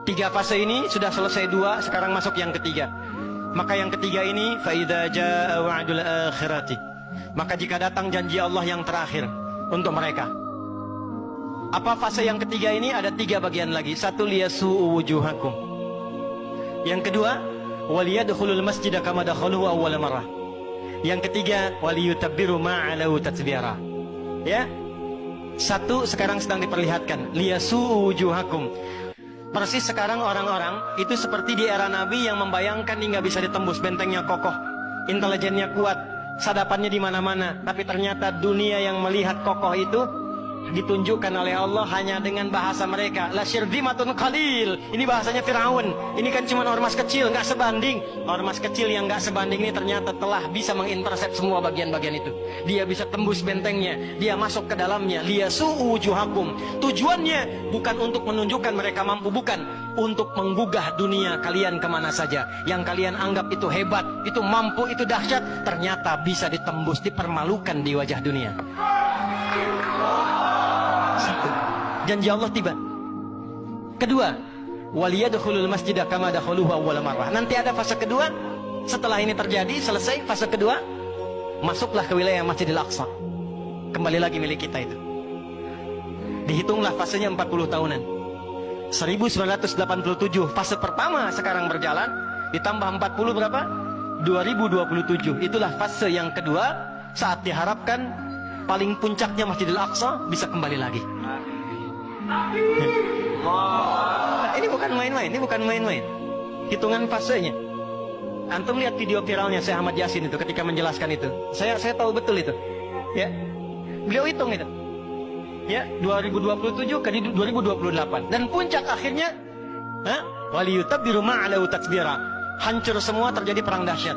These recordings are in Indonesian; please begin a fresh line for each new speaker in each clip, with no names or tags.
Tiga fase ini sudah selesai dua, sekarang masuk yang ketiga. Maka yang ketiga ini, فَإِذَا جَاءَ وَعْدُ الْآخِرَةِ, maka jika datang janji Allah yang terakhir untuk mereka. Apa fase yang ketiga ini? Ada tiga bagian lagi. Satu, liyasu'u wujuhakum. Yang kedua, waliyadkhulul masjida kama dakhaluhu awwala marrah. Yang ketiga, waliyutabbiru ma'alahu tatbira. Ya. Satu sekarang sedang diperlihatkan, liyasu'u wujuhakum. Persis sekarang orang-orang itu seperti di era Nabi yang membayangkan hingga bisa ditembus, bentengnya kokoh, intelijennya kuat, sadapannya di mana-mana. Tapi ternyata dunia yang melihat kokoh itu ditunjukkan oleh Allah hanya dengan bahasa mereka. La syirzimatun qalil. Ini bahasanya Firaun. Ini kan cuma ormas kecil, nggak sebanding. Ormas kecil yang nggak sebanding ini ternyata telah bisa mengintersep semua bagian-bagian itu. Dia bisa tembus bentengnya, dia masuk ke dalamnya. Liyasu'u wujuhakum. Tujuannya bukan untuk menunjukkan mereka mampu, bukan, untuk menggugah dunia kalian kemana saja. Yang kalian anggap itu hebat, itu mampu, itu dahsyat, ternyata bisa ditembus, dipermalukan di wajah dunia. Satu, janji Allah tiba. Kedua, waliyadkhulul masjida kama dakhaluhu awwala marrah. Nanti ada fase kedua. Setelah ini terjadi, selesai fase kedua, masuklah ke wilayah Masjidil Aqsa. Kembali lagi milik kita itu. Dihitunglah fasenya 40 tahunan. 1987 fase pertama sekarang berjalan, ditambah 40 berapa? 2027. Itulah fase yang kedua, saat diharapkan paling puncaknya Masjidil Aqsa bisa kembali lagi. Nah, ini bukan main-main, ini bukan main-main. Hitungan fasenya. Antum lihat video viralnya Syekh Ahmad Yasin itu ketika menjelaskan itu. Saya tahu betul itu. Ya. Beliau hitung itu. Ya, 2027 ke 2028 dan puncak akhirnya waliyutabbiru ma'alahu tatbira. Hancur semua, terjadi perang dahsyat.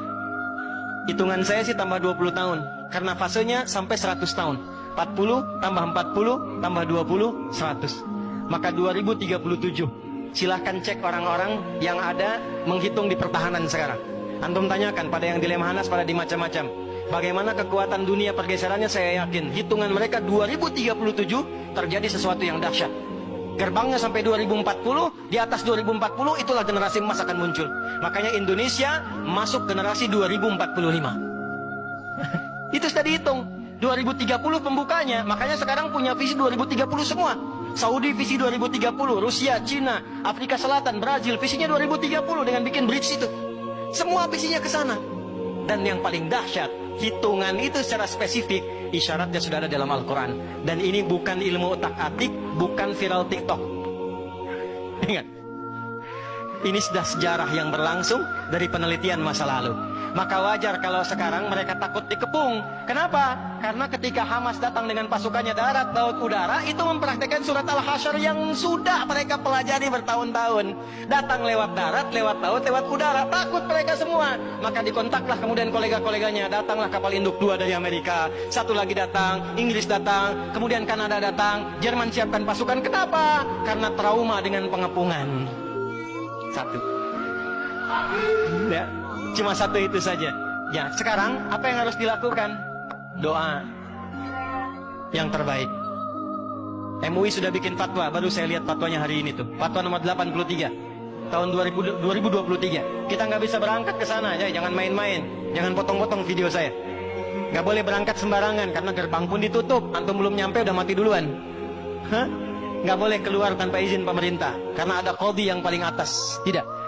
Hitungan saya sih tambah 20 tahun. Karena fasenya sampai 100 tahun. 40 tambah 40 tambah 20, 100. Maka 2037. Silahkan cek orang-orang yang ada menghitung di pertahanan sekarang. Antum tanyakan pada yang di Lemhanas, pada di macam-macam. Bagaimana kekuatan dunia pergeserannya, saya yakin. Hitungan mereka 2037 terjadi sesuatu yang dahsyat. Gerbangnya sampai 2040, di atas 2040 itulah generasi emas akan muncul. Makanya Indonesia masuk generasi 2045. Itu sudah dihitung. 2030 pembukanya. Makanya sekarang punya visi 2030 semua. Saudi visi 2030, Rusia, Cina, Afrika Selatan, Brazil visinya 2030 dengan bikin bridge itu. Semua visinya ke sana. Dan yang paling dahsyat, hitungan itu secara spesifik isyaratnya sudah ada dalam Al-Quran. Dan ini bukan ilmu otak-atik, bukan viral TikTok. Ingat, ini sudah sejarah yang berlangsung dari penelitian masa lalu. Maka wajar kalau sekarang mereka takut dikepung. Kenapa? Karena ketika Hamas datang dengan pasukannya darat, laut, udara, itu mempraktekkan surat Al-Hasyr yang sudah mereka pelajari bertahun-tahun. Datang lewat darat, lewat laut, lewat udara. Takut mereka semua. Maka dikontaklah kemudian kolega-koleganya. Datanglah kapal induk 2 dari Amerika. Satu lagi datang, Inggris datang, kemudian Kanada datang, Jerman siapkan pasukan. Kenapa? Karena trauma dengan pengepungan. Satu. Ya. Cuma satu itu saja. Ya, sekarang apa yang harus dilakukan? Doa yang terbaik. MUI sudah bikin fatwa, baru saya lihat fatwanya hari ini tuh. Fatwa nomor 83 tahun 2023. Kita nggak bisa berangkat ke sana, ya, jangan main-main. Jangan potong-potong video saya. Nggak boleh berangkat sembarangan karena gerbang pun ditutup. Antum belum nyampe udah mati duluan. Nggak boleh keluar tanpa izin pemerintah karena ada qadhi yang paling atas. Tidak.